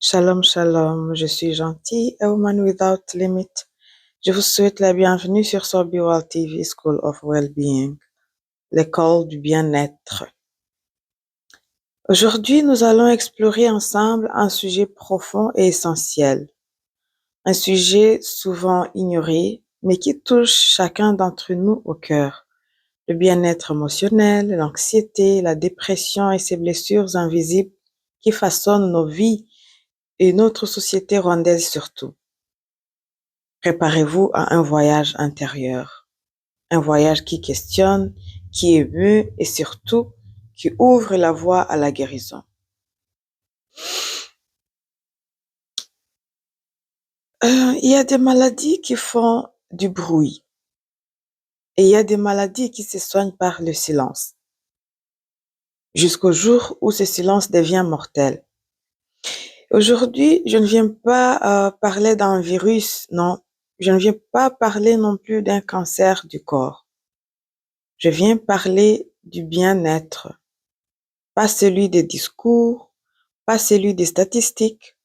Shalom, shalom, je suis gentille, a woman without limit. Je vous souhaite la bienvenue sur Sobi World TV School of Wellbeing, l'école du bien-être. Aujourd'hui, nous allons explorer ensemble un sujet profond et essentiel. Un sujet souvent ignoré, mais qui touche chacun d'entre nous au cœur. Le bien-être émotionnel, l'anxiété, la dépression et ses blessures invisibles qui façonnent nos vies et notre société rwandaise surtout. Préparez-vous à un voyage intérieur, un voyage qui questionne, qui émeut et surtout qui ouvre la voie à la guérison. Il y a des maladies qui font du bruit et il y a des maladies qui se soignent par le silence, jusqu'au jour où ce silence devient mortel. Aujourd'hui, je ne viens pas parler d'un virus, non. Je ne viens pas parler non plus d'un cancer du corps. Je viens parler du bien-être, pas celui des discours, pas celui des statistiques,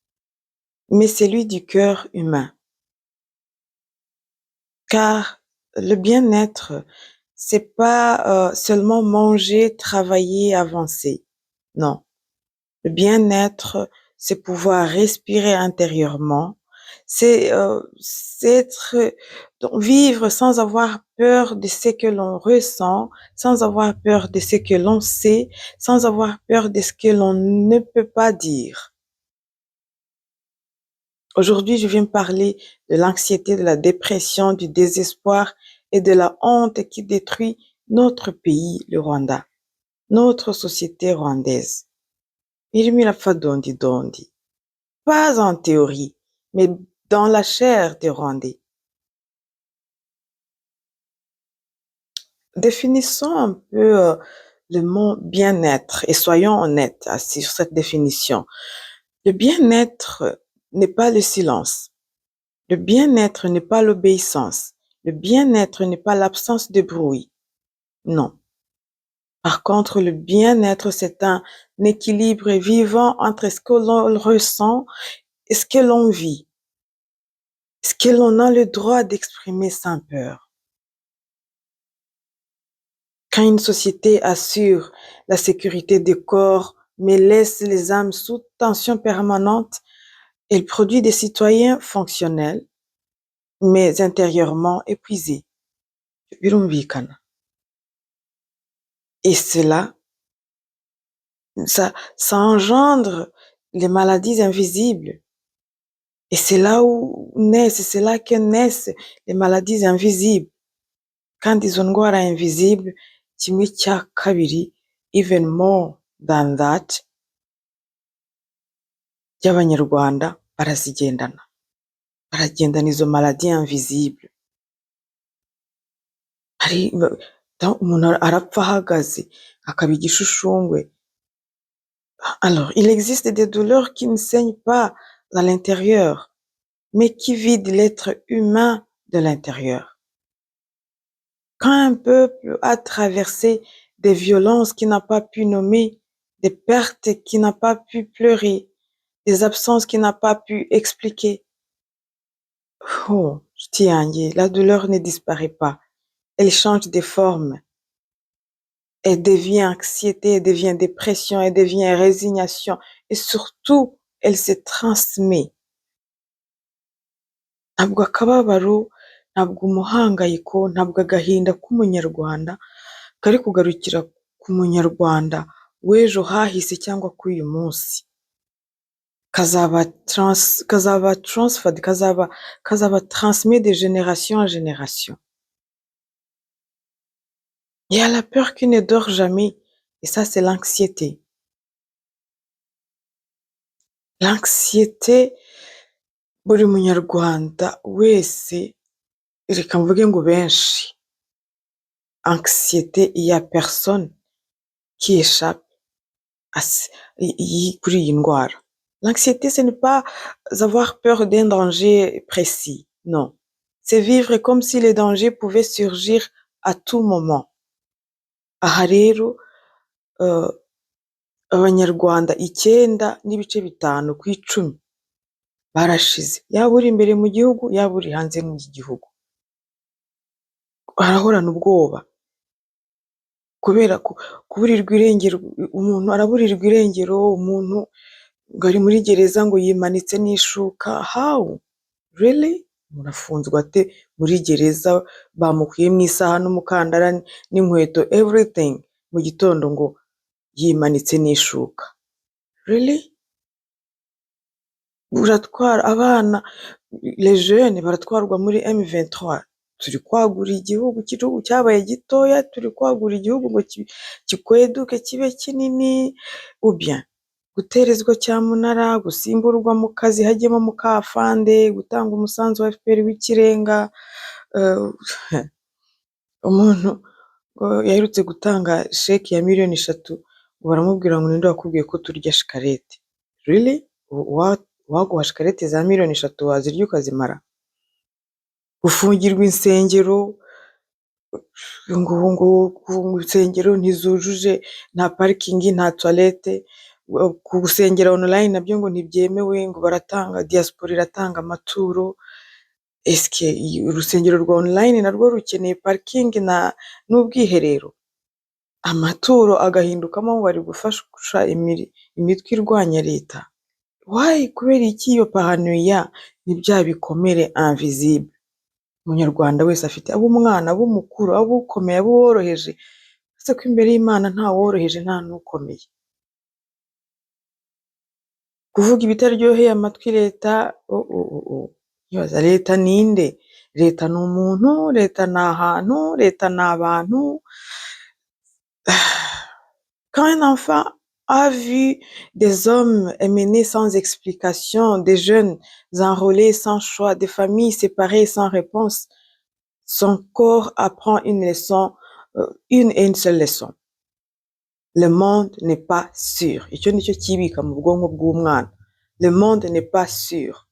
mais celui du cœur humain. Car le bien-être, c'est pas seulement manger, travailler, avancer. Non. Le bien-être, c'est pouvoir respirer intérieurement, c'est vivre sans avoir peur de ce que l'on ressent, sans avoir peur de ce que l'on sait, sans avoir peur de ce que l'on ne peut pas dire. Aujourd'hui, je viens parler de l'anxiété, de la dépression, du désespoir et de la honte qui détruit notre pays, le Rwanda, notre société rwandaise. Irimira dondi dondi. Pas en théorie, mais dans la chair des Rwandais. Définissons un peu le mot bien-être et soyons honnêtes sur cette définition. Le bien-être n'est pas le silence. Le bien-être n'est pas l'obéissance. Le bien-être n'est pas l'absence de bruit. Non. Par contre, le bien-être, c'est un équilibre vivant entre ce que l'on ressent et ce que l'on vit. Ce que l'on a le droit d'exprimer sans peur. Quand une société assure la sécurité des corps, mais laisse les âmes sous tension permanente, elle produit des citoyens fonctionnels, mais intérieurement épuisés. Birumvikana. Et cela, ça engendre les maladies invisibles. Et c'est là c'est là que naissent les maladies invisibles. Kandi izo ndwara invisible, kimwe cya kabiri, even more than that, y'Abanyarwanda barazigendana. Baragendana izo maladies invisibles. Umuntu arapfa ahagaze, akaba igishushushungwe. Alors, il existe des douleurs qui ne saignent pas à l'intérieur, mais qui vident l'être humain de l'intérieur. Quand un peuple a traversé des violences qu'il n'a pas pu nommer, des pertes qu'il n'a pas pu pleurer, des absences qu'il n'a pas pu expliquer, la douleur ne disparaît pas. Elle change de forme. Elle devient anxiété, elle devient dépression, elle devient résignation et surtout, elle se transmet. Ntabwo akababaro, ntabwo umuhangayiko, ntabwo agahinda k'umunyarwanda kari kugarukira ku munyarwanda w'ejo hahise cyangwa k'uyu munsi. Kazaba transferred, kazaba transmis de génération en génération. Il y a la peur qui ne dort jamais et ça c'est l'anxiété. L'anxiété, buri munyarwanda wese, reka mvuge ngo benshi, anxiété, il y a personne qui échappe kuri iyi ndwara. L'anxiété, ce n'est pas avoir peur d'un danger précis, non. C'est vivre comme si les dangers pouvaient surgir à tout moment. Aha rero, Abanyarwanda 9.5 ku 10 barashize, yaba uri imbere mu gihugu yaba uri hanze y'igihugu, barahorana ubwoba kubera kuburirwa irengero. Umuntu araburirwa irengero, umuntu ngo ari muri gereza ngo yimanitse n'ishuka. How? Really? Umuntu afunzwe ate muri gereza, bamukuyemo isaha n'umukandara n'inkweto everything, mu gitondo ngo yimanitse n'ishuka? Really? Uratwara abana, les jeunes baratwarwa muri M23. Turi kwagura igihugu cyabaye gitoya, turi kwagura igihugu ngo kikweduke kibe kinini, ou bien guterezwa cyamunara, gusimburwa mu kazi hajyemo mukafande, gutanga umusanzu wa FPR w'ikirenga. Umuntu yaherutse gutanga sheki ya miliyoni 3, baramubwira ngo ninde wakubwiye ko turya shikarete? Really? Waguha shikarete za miliyoni 3 wazirya ukazimara? Gufungirwa insengero, ngo insengero ntizujuje, nta parikingi, nta toilette. Gusengera online nabyo ngo ntibyemewe, ngo baratanga, diaspora iratanga amaturo. Eske urusengero rwa online narwo rukeneye parikingi n'ubwiherero? Amaturo agahindukamo ngo bari gufasha imitwe irwanya leta. Why? Kubera iki iyo paranoia? Ni bya bikomere invisible umunyarwanda wese afite, ab'umwana, ab'umukuru, ab'ukomeye, ab'uworoheje. Ese ko imbere y'Imana nta woroheje nta n'ukomeye? Kuvuga ibitaryoheye amatwi leta, yoza leta ninde? Leta ni umuntu, leta ni ahantu, leta ni abantu. Quand un enfant a vu des hommes emmenés sans explication, des jeunes enrôlés sans choix, des familles séparées sans réponse, son corps apprend une leçon, une et une seule leçon. Le monde n'est pas sûr. Icyo nicyo kibika mu bwonko bw'umwana. Le monde n'est pas sûr.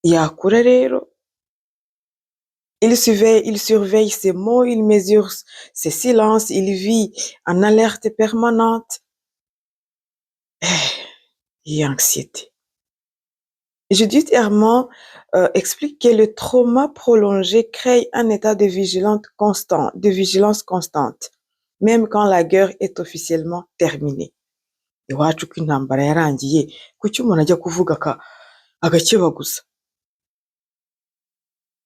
Yakura rero, il surveille ses mots, il mesure ses silences, il vit en alerte permanente. Et anxiété. Judith Herman explique que le trauma prolongé crée un état de vigilance constante, même quand la guerre est officiellement terminée. Iwacu ko intambara yarangiye, kuki umuntu ajya kuvuga agakeba gusa?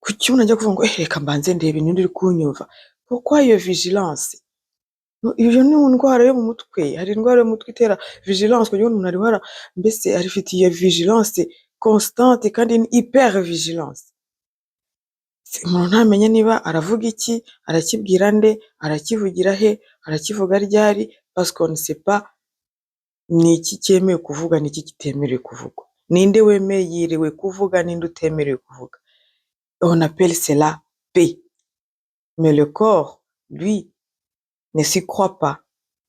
Kuki umuntu ajya kuvuga ngo reka mbanze ndebe ninde uri kunyumva? Pourquoi iyo vigilance? Iyo ni indwara yo mu mutwe. Hari indwara yo mu mutwe itera vigilance, kugira ngo umuntu ari mbese arifitiye vigilance constante kandi ni hyper vigilance. Umuntu ntamenye niba aravuga iki, arakibwira nde, arakivugira he, arakivuga ryari, parce qu'on ne sait pas ni iki cyemewe kuvuga, ni iki kitemerewe kuvugwa. Ninde wemerewe kuvuga, ninde utemerewe kuvuga. On appelle cela paix. Mais le corps, lui, ne s'y croit pas.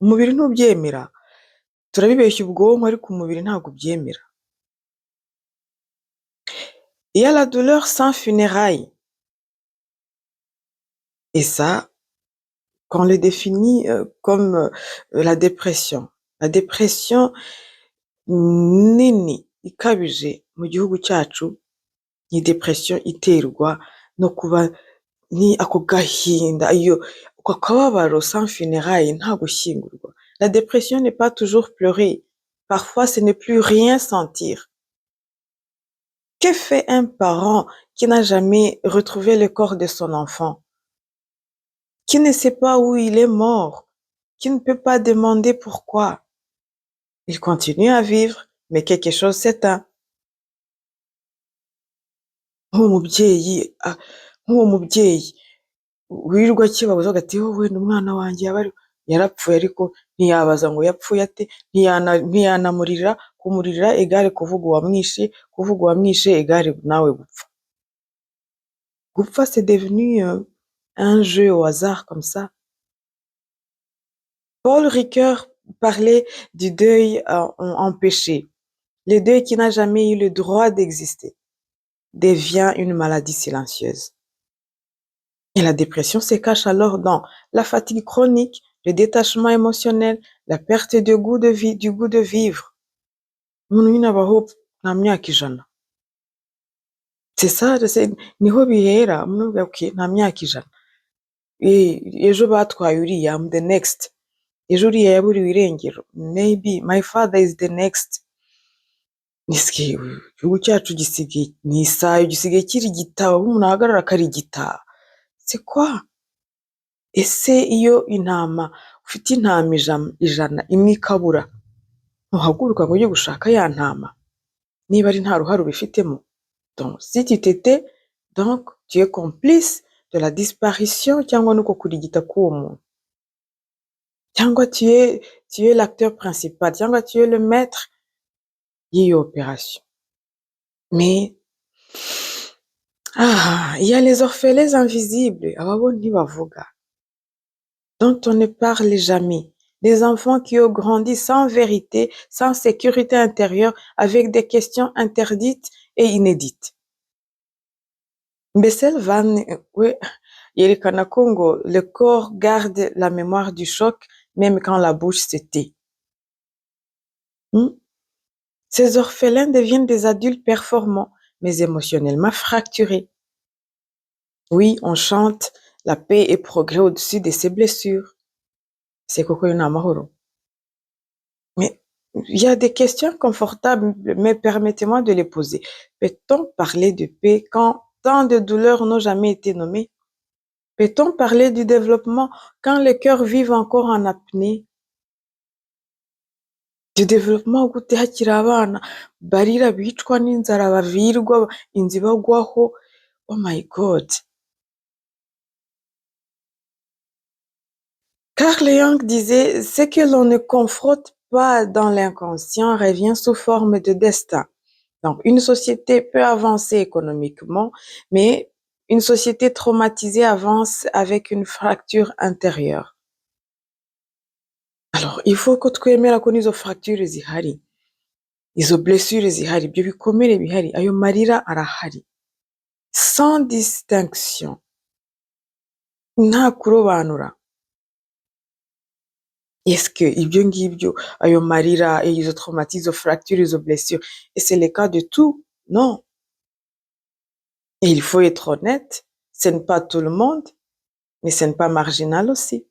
Umubiri ntubyemera. Turabibeshya ubwonko ariko umubiri ntabwo ubyemera. Il y a la douleur sans funérailles. Et ça, qu'on le définit comme la dépression. La dépression nini ikabije mu gihugu cyacu ni depression iterwa no kuba ni ako gahinda, ako kababaro sans funérailles, nta gushyingurwa. La dépression n'est pas toujours pleurer. Parfois, ce n'est plus rien sentir. Que fait un parent qui n'a jamais retrouvé le corps de son enfant, qui ne sait pas où il est mort, qui ne peut pas demander pourquoi? Il continue à vivre, mais quelque chose s'éteint. Nk'uwo mubyeyi wirirwa akibabuza agati wenda umwana wanjye yarapfuye, ariko ntiyabaza ngo yapfuye ate, ntiyanamurira. Kumurira egare kuvuga uwamwishe egare nawe gupfa. Gupfa c'est devenu un jeu au hasard comme ça. Paul Ricoeur parlait du deuil empêché. Le deuil qui n'a jamais eu le droit d'exister devient une maladie silencieuse. Et la dépression se cache alors dans la fatigue chronique, le détachement émotionnel, la perte du goût de vivre. umuntu nyine abaho nta myaka 100. C'est ça, niho bihera, umuntu avuga okay, nta myaka 100. Ejo batwaye uriya, I'm the next. Ejo uriya yaburiwe irengero, maybe my father is the next. Igihugu cyacu gisigaye ni isayo, gisigaye kirigita, aho umuntu ahagarara akarigita. C'est quoi? Ese iyo ufite intama 100 imwe ikabura, ntuhaguruka ngo ujye gushaka ya ntama niba ari nta ruhare ubifitemo? Donc si tu t'étais, donc tu es complice de la disparition cyangwa nuko kurigita k'uwo muntu, cyangwa tu es l'acteur principal, cyangwa tu es le maître y'iyo opération. Mais il y a les orphelins invisibles, aba bo ntibavuga, dont on ne parle jamais. Des enfants qui ont grandi sans vérité, sans sécurité intérieure, avec des questions interdites et inédites. Bessel Van yerekana ko ngo le corps garde la mémoire du choc même quand la bouche se tait. Ces orphelins deviennent des adultes performants, mais émotionnellement fracturés. Oui, on chante la paix et progrès au-dessus de ces blessures. C'est koko yo ni amahoro. Mais il y a des questions confortables, mais permettez-moi de les poser. Peut-on parler de paix quand tant de douleurs n'ont jamais été nommées? Peut-on parler du développement quand les cœurs vivent encore en apnée? Du développement gute hakiri abana barira bicwa n'inzara bavirwa inzu ibagwaho? Oh my God! Carl Jung disait « Ce que l'on ne confronte pas dans l'inconscient revient sous forme de destin ». Donc, une société peut avancer économiquement, mais une société traumatisée avance avec une fracture intérieure. Alors, il faut ko twemera ko n'izo fracture zihari, izo blessure zihari, ibyo bikomere bihari, ayo marira arahari, sans distinction, nta kurobanura. Est-ce que ibyo ngibyo, ayo marira, izo traumatismes, izo fractures, izo blessures, et c'est le cas de tout? Non. Et il faut être honnête, ce n'est pas tout le monde, mais ce n'est pas marginal aussi.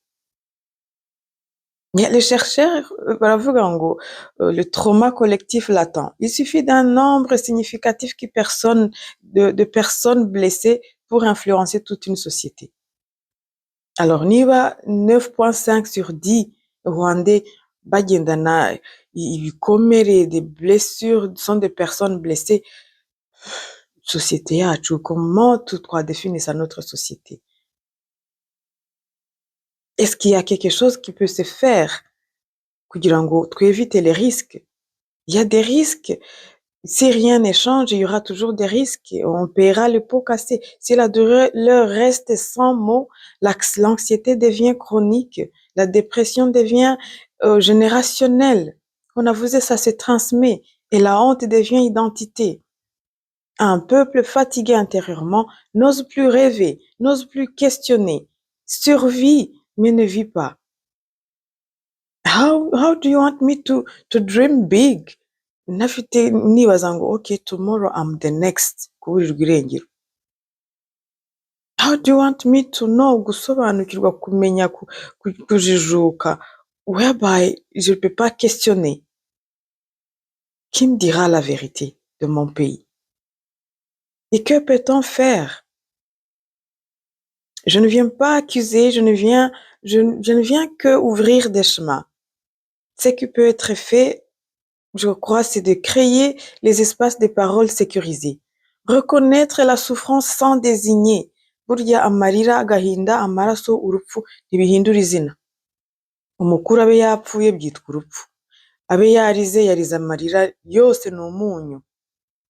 Mais les chercheurs baravuga ngo le trauma collectif latent. Il suffit d'un nombre significatif de personnes blessées pour influencer toute une société. Alors niba 9.5 sur 10 Rwandais bagendana ibikomere, des blessures, sont des personnes blessées, société yacu, comment twadéfinissa notre société? Est-ce qu'il y a quelque chose qui peut se faire kugira ngo twévite les risques? Il y a des risques. Si rien ne change, il y aura toujours des risques. On paiera le pot cassé. Si la douleur reste sans mots, l'anxiété devient chronique. La dépression devient générationnelle. On a vu ça se transmet. Et la honte devient identité. Un peuple fatigué intérieurement n'ose plus rêver, n'ose plus questionner, survit, mais ne vit pas. How do you want me to dream big? Ntafite nibaza ngo okay, tomorrow I'm the next kuburirwa irengero. How do you want me to know, gusobanukirwa, kumenya, kujijuka, whereby je ne peux pas questionner? Qui me dira la vérité de mon pays? Et que peut-on faire? Je ne viens pas accuser, je ne viens que ouvrir des chemins. Ce qui peut être fait, je crois, c'est de créer les espaces de parole sécurisés. Reconnaître la souffrance sans désigner. Burya amarira, agahinda, amaraso, urupfu ntibihindura izina. Umukuru abe yapfuye byitwa urupfu. Abe yarize amarira yose ni umunyu.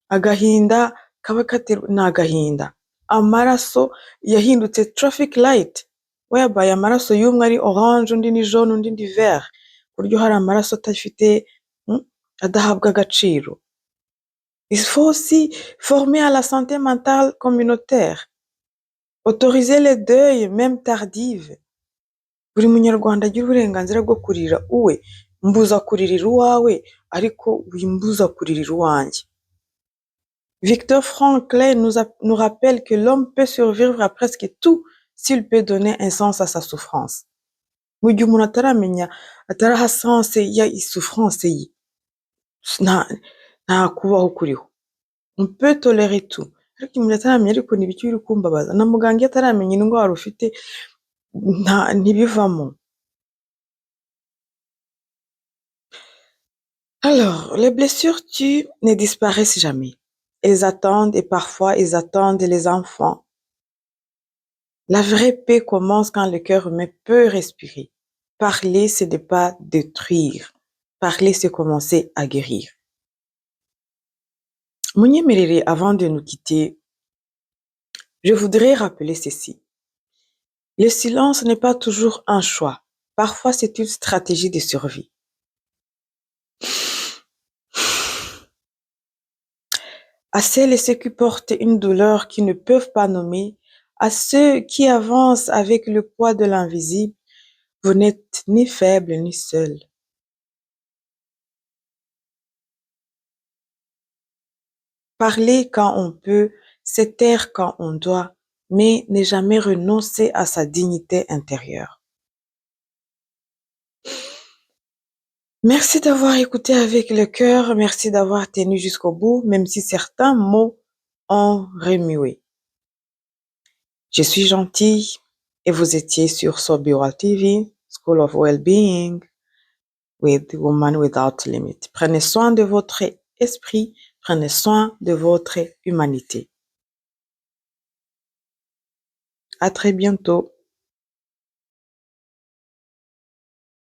Agahinda kaba katerwa ni agahinda. Amaraso yahindutse traffic light, whereby amaraso y'umwe ari orange, undi ni jaune, undi ni vert. Buryo hari amaraso adahabwa agaciro. Il faut aussi former à la santé mentale communautaire. Autoriser le deuil, même tardive. Buri munyarwanda agira uburenganzira bwo kurira uwe, mbuza kuririra uwawe ariko wimbuza kuririra uwanjye. Viktor Frankl nous rappelle que l'homme peut survivre à presque tout s'il peut donner un sens à sa souffrance. Mu gihe umuntu ataraha sens ya souffrance ye, nta kubaho kuriho. On peut tolérer tout. Ariko umuntu ataramenya ariko ni ibiki biri kumbabaza, na muganga iyo ataramenya indwara ufite ntibivamo. Alors, les blessures tuent ne disparaissent jamais. Elles attendent et parfois elles attendent les enfants. La vraie paix commence quand le cœur humain peut respirer. Parler, c'est ne pas détruire. Parler, c'est commencer à guérir. Munyemerere, avant de nous quitter, je voudrais rappeler ceci. Le silence n'est pas toujours un choix. Parfois, c'est une stratégie de survie. À celles et ceux qui portent une douleur qu'ils ne peuvent pas nommer, à ceux qui avancent avec le poids de l'invisible, vous n'êtes ni faible ni seul. Parler quand on peut, se taire quand on doit, mais ne jamais renoncer à sa dignité intérieure. Merci d'avoir écouté avec le cœur, merci d'avoir tenu jusqu'au bout, même si certains mots ont remué. Je suis gentille et vous étiez sur Sobiwal TV, School of Wellbeing, with Woman Without Limit. Prenez soin de votre esprit, prenez soin de votre humanité. À très bientôt.